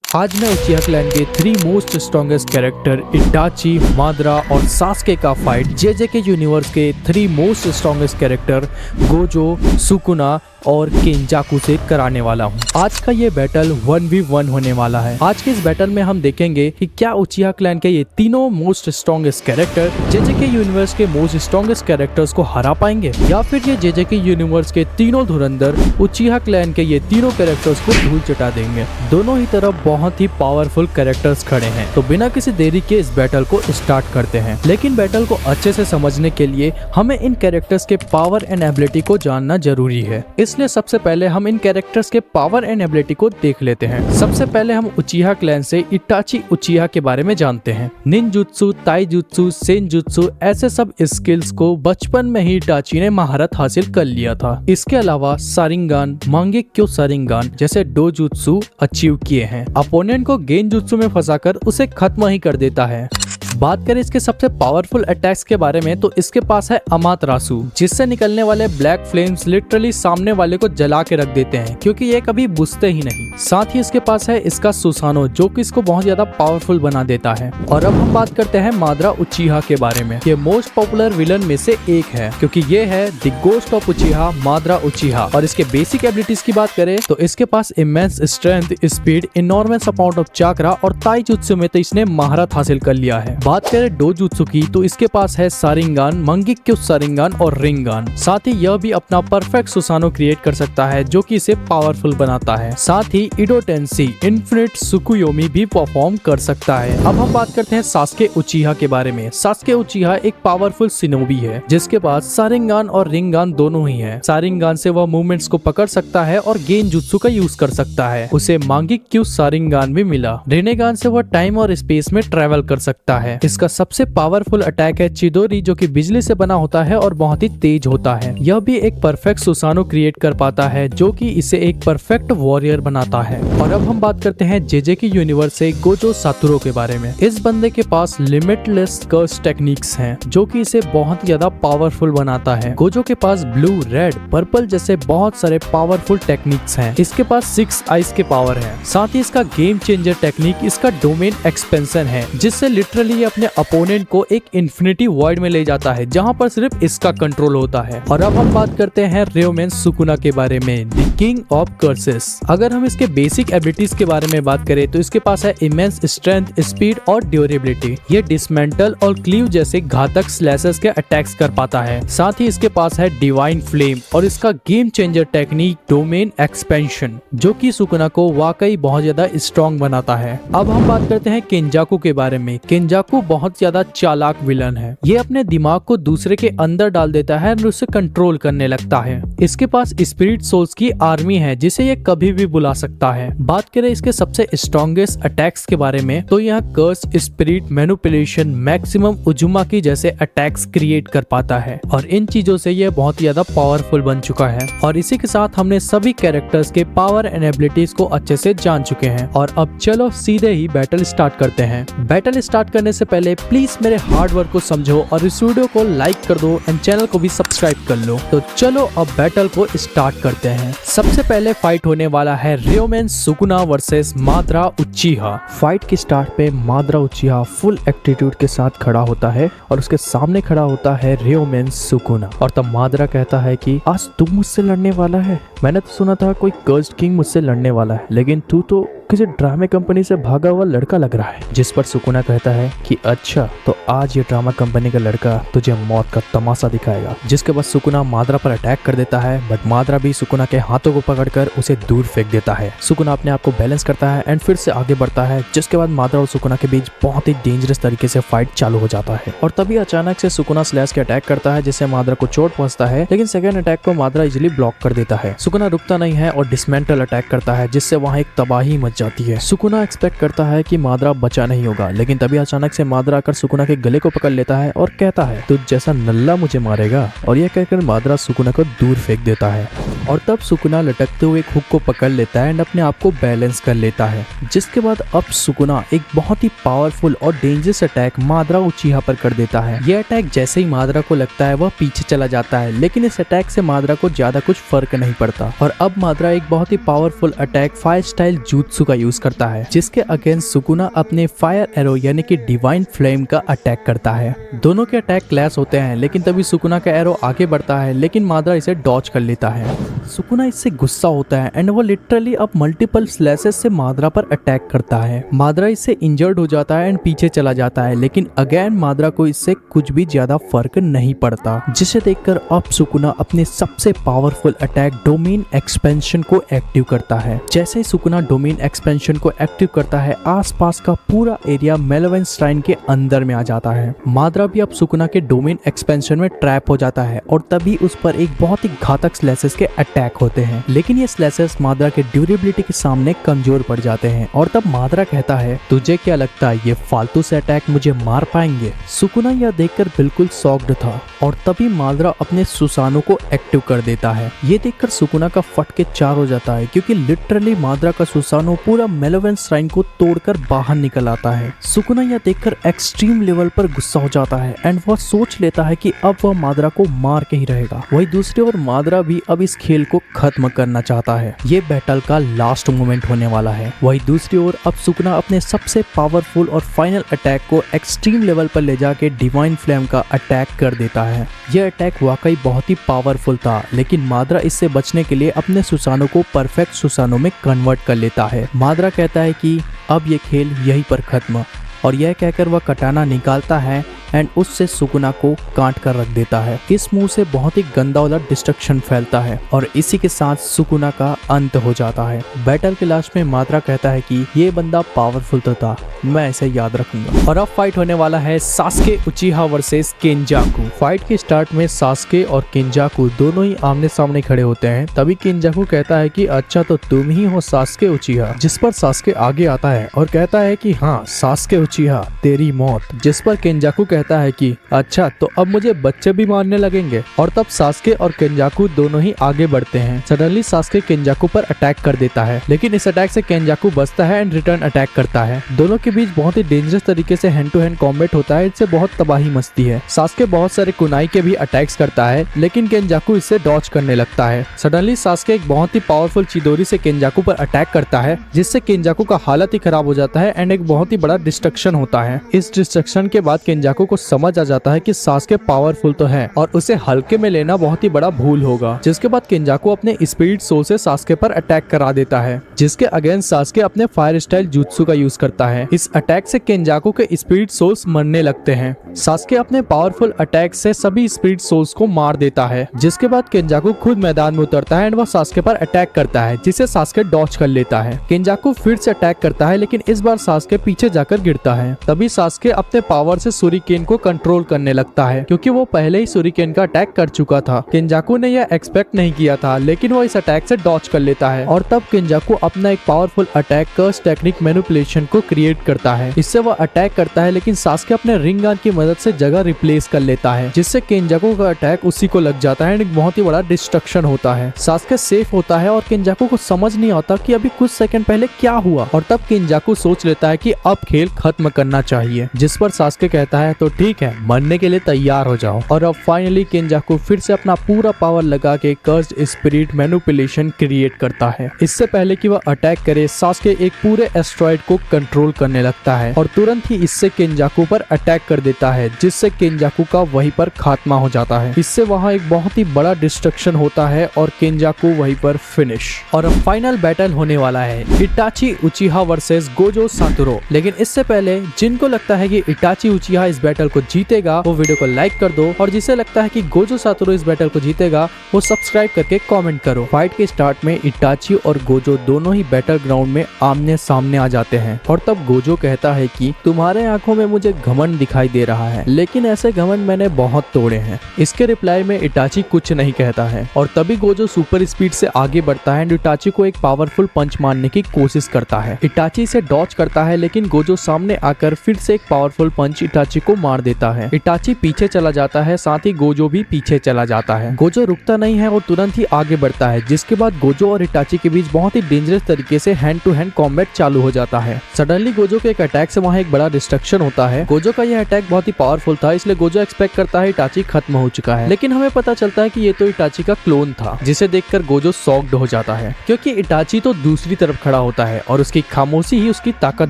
आज मैं उचिहा क्लैन के 3 most strongest character Itachi, Madara और सास्के का फाइट जेजेके यूनिवर्स के 3 most strongest character Gojo, Sukuna और केंजाकू से कराने वाला हूँ। आज का ये बैटल 1v1 होने वाला है। आज के इस बैटल में हम देखेंगे कि क्या उचिहा क्लैन के ये तीनों मोस्ट स्ट्रॉन्गेस्ट कैरेक्टर जेजेके यूनिवर्स के मोस्ट स्ट्रॉन्गेस्ट कैरेक्टर्स को हरा पाएंगे, या फिर ये जेजेके यूनिवर्स के तीनों धुरंधर उचिहा क्लैन के ये तीनों कैरेक्टर्स को धूल चटा देंगे। दोनों ही तरफ बहुत ही पावरफुल कैरेक्टर्स खड़े हैं, तो बिना किसी देरी के इस बैटल को स्टार्ट करते हैं। लेकिन बैटल को अच्छे से समझने के लिए हमें इन कैरेक्टर्स के पावर एंड एबिलिटी को जानना जरूरी है। इसलिए सबसे पहले हम इन कैरेक्टर्स के पावर एंड एबिलिटी को देख लेते हैं। सबसे पहले हम उचिहा क्लैन से इटाची उचिहा के बारे में जानते हैं। निंजुत्सु, ताईजुत्सु, सेनजुत्सु ऐसे सब स्किल्स को बचपन में ही इटाची ने महारत हासिल कर लिया था। इसके अलावा सारिंगान, मांगेक्यो सारिंगान जैसे डोजुत्सु अचीव किए हैं। अपोनेंट को गेंजुत्सु में फंसाकर उसे खत्म ही कर देता है। बात करें इसके सबसे पावरफुल अटैक्स के बारे में तो इसके पास है अमातरासु, जिससे निकलने वाले ब्लैक फ्लेम्स लिटरली सामने वाले को जला के रख देते हैं, क्योंकि ये कभी बुझते ही नहीं। साथ ही इसके पास है इसका सुसानो, जो कि इसको बहुत ज्यादा पावरफुल बना देता है। और अब हम बात करते हैं माद्रा उचिहा के बारे में। ये मोस्ट पॉपुलर विलन में से एक है, क्योंकि ये है the ghost of Uchiha, Madara Uchiha. और इसके बेसिक एबिलिटीज की बात करें तो इसके पास immense strength, speed, enormous amount of chakra और ताईजुत्सु में तो इसने महारत हासिल कर लिया है। बात करें डोजुत्सु की तो इसके पास है सारिंगान, मांगेक्यो सारिंगान और रिंगान। साथ ही यह भी अपना परफेक्ट सुसानो क्रिएट कर सकता है, जो कि इसे पावरफुल बनाता है। साथ ही इडोटेंसी, इन्फिनिट सुकुयोमी भी परफॉर्म कर सकता है। अब हम बात करते हैं सास्के उचिहा के बारे में। सास्के उचिहा एक पावरफुल शिनोबी है, जिसके पास सारिंगान और रिंगान दोनों ही है। सारिंगान से वह मूवमेंट्स को पकड़ सकता है और गेंजुत्सु का यूज कर सकता है। उसे मांगेक्यो सारिंगान भी मिला। रेनेगान से वह टाइम और स्पेस में ट्रेवल कर सकता है। इसका सबसे पावरफुल अटैक है चिदोरी, जो कि बिजली से बना होता है और बहुत ही तेज होता है। यह भी एक परफेक्ट सुसानो क्रिएट कर पाता है, जो कि इसे एक परफेक्ट वॉरियर बनाता है। और अब हम बात करते हैं जेजेके यूनिवर्स से गोजो सातुरो के बारे में। इस बंदे के पास लिमिटलेस कर्स टेक्निक्स हैं, जो कि इसे बहुत ज्यादा पावरफुल बनाता है। गोजो के पास ब्लू, रेड, पर्पल जैसे बहुत सारे पावरफुल टेक्निक्स हैं। इसके पास 6 आइस के पावर है। साथ ही इसका गेम चेंजर टेक्निक इसका डोमेन एक्सपेंशन है, जिससे लिटरली अपने अपोनेंट को एक इन्फिनिटी वॉइड में ले जाता है, जहां पर सिर्फ इसका कंट्रोल होता है। और अब हम बात करते हैं रेयोमेन सुकुना के बारे में, द किंग ऑफ कर्सेस। अगर हम इसके बेसिक एबिलिटीज के बारे में बात करें तो इसके पास है इमेंस स्ट्रेंथ, स्पीड और ड्यूरेबिलिटी। ये डिसमेंटल और क्लीव जैसे घातक स्लैशेस के अटैक्स कर पाता है। साथ ही इसके पास है डिवाइन फ्लेम और इसका game changer technique domain expansion, जो कि सुकुना को वाकई बहुत ज्यादा स्ट्रॉन्ग बनाता है। अब हम बात करते हैं केंजाकू के बारे में। केंजाकू बहुत ज्यादा चालाक विलन है। ये अपने दिमाग को दूसरे के अंदर डाल देता है और उसे कंट्रोल करने लगता है। इसके पास स्पिरिट सोल्स की आर्मी है, जिसे ये कभी भी बुला सकता है। बात करें इसके सबसे स्ट्रॉन्गेस्ट अटैक्स के बारे में तो यह कर्स, स्पिरिट, मैनिपुलेशन, मैक्सिमम उजुमाकी जैसे अटैक्स क्रिएट कर पाता है। और इन चीजों से यह बहुत ज्यादा पावरफुल बन चुका है। और इसी के साथ हमने सभी कैरेक्टर्स के पावर एंड एबिलिटीज को अच्छे से जान चुके हैं। और अब चलो सीधे ही बैटल स्टार्ट करते हैं। बैटल स्टार्ट करने से पहले प्लीज मेरे हार्ड वर्क को समझो और इस वीडियो को लाइक कर दो एंड चैनल को भी सब्सक्राइब कर लो। तो चलो अब बैटल को स्टार्ट करते हैं। सबसे पहले फाइट होने वाला है रेयोमेन सुकुना वर्सेस माद्रा उचिहा। फाइट के स्टार्ट पे माद्रा उचिहा फुल एटीट्यूड के साथ खड़ा होता है और उसके सामने खड़ा होता है रेयोमेन सुकुना। और तब माद्रा कहता है कि आज तुम मुझसे लड़ने वाला है? मैंने तो सुना था कोई कर्स्ड किंग मुझसे लड़ने वाला है, लेकिन तू तो किसी ड्रामे कंपनी से भागा हुआ लड़का लग रहा है। जिस पर सुकुना कहता है कि अच्छा, तो आज ये ड्रामा कंपनी का लड़का तुझे मौत का तमाशा दिखाएगा। जिसके बाद सुकुना माद्रा पर अटैक कर देता है, बट माद्रा भी सुकुना के हाथों को पकड़कर उसे दूर फेंक देता है। सुकुना अपने आप को बैलेंस करता है एंड फिर से आगे बढ़ता है, जिसके बाद माद्रा और सुकुना के बीच बहुत ही डेंजरस तरीके से फाइट चालू हो जाता है। और तभी अचानक से सुकुना स्लैश के अटैक करता है, जिससे माद्रा को चोट पहुंचता है, लेकिन सेकेंड अटैक को माद्रा इजिली ब्लॉक कर देता है। सुकुना रुकता नहीं है और डिसमेंटल अटैक करता है, जिससे वहाँ एक तबाही मच जाती है। सुकुना एक्सपेक्ट करता है कि माद्रा बचा नहीं होगा, लेकिन तभी अचानक से माद्रा आकर सुकुना के गले को पकड़ लेता है और कहता है तुझ जैसा नल्ला मुझे मारेगा। और यह कहकर माद्रा सुकुना को दूर फेंक देता है। और तब सुकुना लटकते हुए एक हुक को पकड़ लेता है एंड अपने आप को बैलेंस कर लेता है। जिसके बाद अब सुकुना एक बहुत ही पावरफुल और डेंजरस अटैक माद्रा उचिहा पर कर देता है। यह अटैक जैसे ही माद्रा को लगता है वह पीछे चला जाता है, लेकिन इस अटैक से माद्रा को ज्यादा कुछ फर्क नहीं पड़ता। और अब माद्रा एक बहुत ही पावरफुल अटैक फायर स्टाइल जूत्सु का यूज करता है, जिसके अगेंस्ट सुकुना अपने फायर एरो यानी कि डिवाइन फ्लेम का अटैक करता है। दोनों के अटैक क्लैश होते हैं, लेकिन तभी सुकुना का एरो आगे बढ़ता है, लेकिन माद्रा इसे डॉज कर लेता है। सुकुना इससे गुस्सा होता है एंड वो लिटरली अब मल्टीपल स्लैशेस से माद्रा पर अटैक करता है। माद्रा इससे इंजर्ड हो जाता है एंड पीछे चला जाता है, लेकिन अगेन माद्रा को इससे कुछ भी ज्यादा फर्क नहीं पड़ता, जिसे देखकर अब सुकुना अपने सबसे पावरफुल अटैक डोमेन एक्सपेंशन को एक्टिव करता है। जैसे ही सुकुना डोमेन एक्सपेंशन को एक्टिव करता है, आसपास का पूरा एरिया मेलेवेंस श्राइन के अंदर में आ जाता है। माद्रा भी अब सुकुना के डोमेन एक्सपेंशन में ट्रैप हो जाता है और तभी उस पर एक बहुत ही घातक स्लैशेस के अटैक होते हैं, लेकिन ये स्लैशेस माद्रा के ड्यूरेबिलिटी के सामने कमजोर पड़ जाते हैं और तब माद्रा कहता है, तुझे क्या लगता है ये फालतू से अटैक मुझे मार पाएंगे? सुकुना यह देखकर बिल्कुल शॉक्ड था और तभी माद्रा अपने सुसानो को एक्टिव कर देता है। ये देखकर सुकुना का फट के चार हो जाता है, क्योंकि लिटरली माद्रा का सुसानो पूरा मेलेवेंस श्राइन को तोड़कर बाहर निकल आता है। सुकुना यह देखकर एक्सट्रीम लेवल पर गुस्सा हो जाता है एंड वह सोच लेता है कि अब वह माद्रा को मार के ही रहेगा। वही दूसरी ओर माद्रा भी अब इस खेल को खत्म करना चाहता है। ये बैटल का लास्ट मोमेंट होने वाला है। वही दूसरी ओर अब सुकुना अपने सबसे पावरफुल और फाइनल अटैक को एक्सट्रीम लेवल पर ले जाके डिवाइन फ्लेम का अटैक कर देता है। यह अटैक वाकई बहुत ही पावरफुल था, लेकिन माद्रा इससे बचने के लिए अपने सुसानो को परफेक्ट सुसानो में कन्वर्ट कर लेता है। माद्रा कहता है कि अब ये खेल यहीं पर खत्म, और यह कहकर वह कटाना निकालता है एंड उससे सुकुना को काट कर रख देता है। इस मुंह से बहुत ही गंदा वाला डिस्ट्रक्शन फैलता है और इसी के साथ सुकुना का अंत हो जाता है। बैटल के लास्ट में माद्रा कहता है कि ये बंदा पावरफुल तो था, मैं इसे याद रखूंगा। और अब फाइट होने वाला है सास्के उचिहा वर्सेस केंजाकू। फाइट के स्टार्ट में सास्के और केंजाकू दोनों ही आमने सामने खड़े होते हैं। तभी केंजाकू कहता है कि अच्छा तो तुम ही हो सास्के उचिहा, जिस पर सास्के आगे आता है और कहता है कि हाँ सास्के उचिहा तेरी मौत, जिस पर केंजाकू कहता है कि अच्छा तो अब मुझे बच्चे भी मारने लगेंगे। और तब सास्के और केंजाकू दोनों ही आगे बढ़ते हैं। सडनली सास्के केंजाकू पर अटैक कर देता है, लेकिन इस अटैक से केंजाकू बचता है एंड रिटर्न अटैक करता है। दोनों के बीच बहुत ही डेंजरस तरीके से हैंड टू हैंड कॉम्बैट होता है। इससे बहुत तबाही मचती है। सास्के बहुत सारे कुनाई के भी अटैक्स करता है, लेकिन केंजाकू इससे डॉज करने लगता है। सडनली सास्के एक बहुत ही पावरफुल चिदोरी से केंजाकू पर अटैक करता है, जिससे केंजाकू का हालत ही खराब हो जाता है एंड एक बहुत ही बड़ा डिस्ट्रक्शन होता है। इस डिस्ट्रक्शन के बाद केंजाकू को समझ आ जाता है कि सास्के पावरफुल तो है और उसे हल्के में लेना बहुत ही बड़ा भूल होगा। जिसके बाद केंजाकू अपने स्पिरिट सोल से सास्के पर अटैक करा देता है, जिसके अगेंस्ट सास्के अपने फायर स्टाइल जुत्सु का यूज करता है। इस अटैक से केंजाकू के स्पिरिट सोल्स मरने लगते हैं। सास्के अपने पावरफुल अटैक से सभी स्पिरिट सोल्स को मार देता है, जिसके बाद केंजाकू खुद मैदान में उतरता है एंड वह सास्के पर अटैक करता है, जिसे सास्के डॉज कर लेता है। केंजाकू फिर से अटैक करता है, लेकिन इस बार सास्के पीछे जाकर गिरता है। तभी सास्के अपने पावर से सुरिकेन को कंट्रोल करने लगता है, क्योंकि वो पहले ही सुरिकेन का अटैक कर चुका था। केंजाकू ने यह एक्सपेक्ट नहीं किया था, लेकिन वो इस अटैक से डॉज कर लेता है और तब केंजाकू अपना एक powerful attack curse technique manipulation को क्रिएट करता है। इससे वह अटैक करता है, लेकिन सास्के अपने रिंग गन की मदद से जगह रिप्लेस कर लेता है, जिससे केंजाकू का अटैक उसी को लग जाता है एंड एक बहुत ही बड़ा डिस्ट्रक्शन होता है। सास्के सेफ होता है और केंजाकू को समझ नहीं आता कि अभी कुछ सेकंड पहले क्या हुआ, और तब केंजाकू सोच लेता है कि अब खेल खत्म करना चाहिए। जिस पर सास्के कहता है तो ठीक है, मरने के लिए तैयार हो जाओ। और अब फाइनली केंजाकू फिर से अपना पूरा पावर लगा के कर्स्ड स्पिरिट मैनिपुलेशन क्रिएट करता है। इससे पहले कि वह अटैक करे, सास्के एक पूरे एस्ट्रॉइड को कंट्रोल करने लगता है और तुरंत ही इससे केंजाकू पर अटैक कर देता है, जिससे केंजाकू का वहीं पर खात्मा हो जाता है। इससे वहां एक बहुत ही बड़ा डिस्ट्रक्शन होता है और केंजाकू वहीं पर फिनिश। और अब फाइनल बैटल होने वाला है इटाची उचिहा वर्सेस गोजो सातोरू। लेकिन इससे पहले जिनको लगता है कि इटाची उचिहा इस बैटल को जीतेगा, वो वीडियो को लाइक कर दो, और जिसे लगता है कि गोजो सातोरू इस बैटल को जीतेगा, वो सब्सक्राइब करके कमेंट करो। फाइट के स्टार्ट में इटाची और गोजो दोनों ही बैटल ग्राउंड में आमने सामने आ जाते हैं और तब गोजो कहता है कि तुम्हारे आंखों में मुझे घमंड दिखाई दे रहा है, लेकिन ऐसे घमंड मैंने बहुत तोड़े हैं। इसके रिप्लाई में इटाची कुछ नहीं कहता है और तभी गोजो सुपर स्पीड से आगे बढ़ता है एंड इटाची को एक पावरफुल पंच मारने की कोशिश करता है। इटाची इसे डॉज करता है, लेकिन गोजो सामने आकर फिर से एक पावरफुल पंच इटाची को मार देता है। इटाची पीछे चला जाता है, साथ ही गोजो भी पीछे चला जाता है। गोजो रुकता नहीं है और तुरंत ही आगे बढ़ता है, जिसके बाद गोजो और इटाची के बीच बहुत ही डेंजरस तरीके से हैंड टू हैंड कॉम्बैट चालू हो जाता है। सडनली गोजो के एक अटैक से वहाँ एक बड़ा डिस्ट्रक्शन होता है। गोजो का यह अटैक बहुत ही पावरफुल था, इसलिए गोजो एक्सपेक्ट करता है इटाची खत्म हो चुका है, लेकिन हमें पता चलता है कि ये तो इटाची का क्लोन था, जिसे देखकर गोजो शॉक्ड हो जाता है, क्योंकि इटाची तो दूसरी तरफ खड़ा होता है और उसकी खामोशी ही उसकी ताकत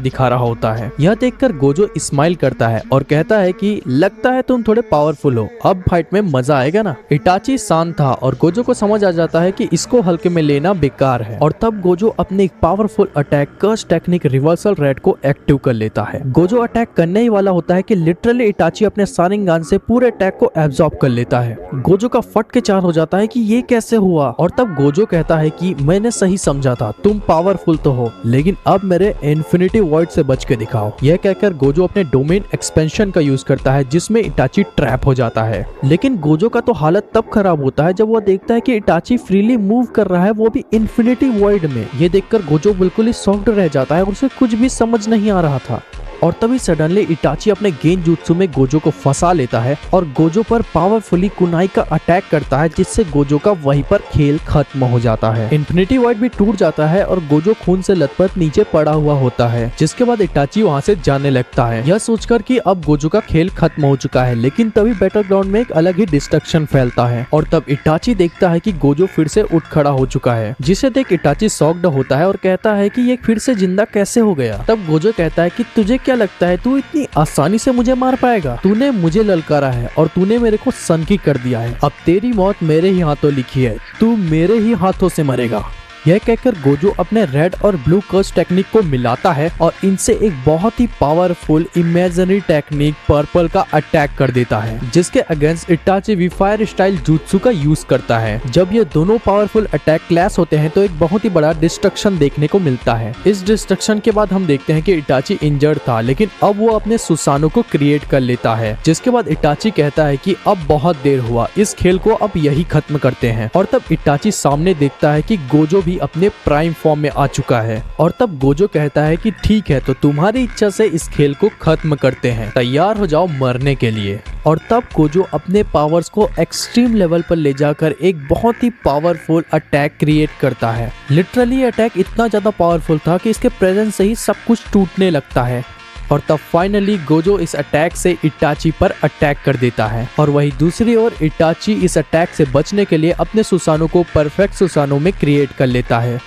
दिखा रहा होता है। यह देखकर गोजो स्माइल करता है और कहता है कि लगता है तुम थोड़े पावरफुल हो, अब फाइट में मजा आएगा ना। इटाची शांत था और गोजो को समझ आ जाता है कि इसको हल्के में लेना बेकार है, और तब गोजो अपने एक powerful attack curse technique reversal red को एक्टिव कर लेता है। गोजो अटैक करने ही वाला होता है कि लिटरली इटाची अपने शारिंगान से पूरे अटैक को एब्जॉर्ब कर लेता है। गोजो का फट के चार हो जाता है कि ये कैसे हुआ, और तब गोजो कहता है कि मैंने सही समझा था, तुम पावरफुल तो हो, लेकिन अब मेरे इन्फिनिटी वॉइड से बच के दिखाओ। यह कहकर गोजो अपने डोमेन एक्सपेंशन का यूज करता है, जिसमें इटाची ट्रैप हो जाता है। लेकिन गोजो का तो हालत तब खराब होता है जब वह देखता है कि इटाची फ्रीली मूव कर रहा है, वो भी इन्फिनिटी वॉइड में। ये देखकर गोजो बिल्कुल ही शॉक्ड रह जाता है और उसे कुछ भी समझ नहीं आ रहा था। और तभी सडनली इटाची अपने गेन jutsu में गोजो को फंसा लेता है और गोजो पर पावरफुली कुनाई का अटैक करता है, जिससे गोजो का वहीं पर खेल खत्म हो जाता है। इन्फिनिटी वॉइड भी टूट जाता है और गोजो खून से लथपथ नीचे पड़ा हुआ होता है, जिसके बाद इटाची वहां से जाने लगता है, यह सोचकर कि अब गोजो का खेल खत्म हो चुका है। लेकिन तभी बैटल ग्राउंड में एक अलग ही डिस्ट्रक्शन फैलता है और तब इटाची देखता है कि गोजो फिर से उठ खड़ा हो चुका है, जिसे देख इटाची शॉक्ड होता है और कहता है कि ये फिर से जिंदा कैसे हो गया। तब गोजो कहता है कि तुझे क्या लगता है तू इतनी आसानी से मुझे मार पाएगा? तूने मुझे ललकारा है और तूने मेरे को सनकी कर दिया है, अब तेरी मौत मेरे ही हाथों लिखी है, तू मेरे ही हाथों से मरेगा। यह कहकर गोजो अपने रेड और ब्लू कर्स टेक्निक को मिलाता है और इनसे एक बहुत ही पावरफुल इमेजिनरी टेक्निक पर्पल का अटैक कर देता है, जिसके अगेंस्ट इटाची भी फायर स्टाइल jutsu का यूज करता है। जब ये दोनों पावरफुल अटैक क्लैश होते हैं तो एक बहुत ही बड़ा डिस्ट्रक्शन देखने को मिलता है। इस डिस्ट्रक्शन के बाद हम देखते हैं कि इटाची इंजर्ड था, लेकिन अब वो अपने सुसानो को क्रिएट कर लेता है, जिसके बाद इटाची कहता है कि अब बहुत देर हुआ, इस खेल को अब यही खत्म करते हैं। और तब इटाची सामने देखता है कि गोजो भी अपने प्राइम फॉर्म में आ चुका है, और तब गोजो कहता है कि ठीक है, तो तुम्हारी इच्छा से इस खेल को खत्म करते हैं, तैयार हो जाओ मरने के लिए। और तब गोजो अपने पावर्स को एक्सट्रीम लेवल पर ले जाकर एक बहुत ही पावरफुल अटैक क्रिएट करता है। लिटरली अटैक इतना ज्यादा पावरफुल था कि इसके प्रेजेंस से ही सब कुछ टूटने लगता है। और तब फाइनली गोजो इस अटैक से इटाची पर अटैक कर देता है, और वही दूसरी ओर इटाची इस अटैक से बचने के लिए अपने सुसानो को परफेक्ट सुसानो में क्रिएट कर लेता है।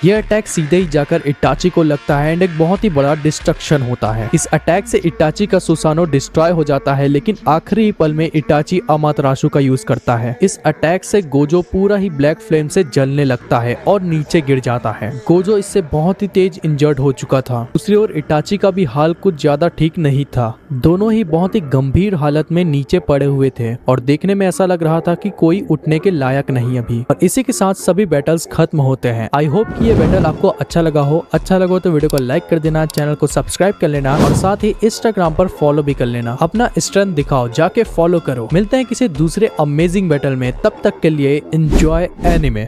यह अटैक सीधे ही जाकर इटाची को लगता है एंड एक बहुत ही बड़ा डिस्ट्रक्शन होता है। इस अटैक से इटाची का सुसानो डिस्ट्रॉय हो जाता है, लेकिन आखिरी पल में इटाची अमातराशु का यूज करता है। इस अटैक से गोजो पूरा ही ब्लैक फ्लेम से जलने लगता है और नीचे गिर जाता है। गोजो इससे बहुत ही तेज इंजर्ड हो चुका था। दूसरी ओर इटाची का भी हाल कुछ ज्यादा ठीक नहीं था। दोनों ही बहुत ही गंभीर हालत में नीचे पड़े हुए थे और देखने में ऐसा लग रहा था कि कोई उठने के लायक नहीं अभी। और इसी के साथ सभी बैटल्स खत्म होते हैं। आई होप कि ये बैटल आपको अच्छा लगा हो। अच्छा लगा हो तो वीडियो को लाइक कर देना, चैनल को सब्सक्राइब कर लेना और साथ ही इंस्टाग्राम पर फॉलो भी कर लेना। अपना स्ट्रेंथ दिखाओ, जाके फॉलो करो। मिलते हैं किसी दूसरे अमेजिंग बैटल में, तब तक के लिए एंजॉय एनीमे।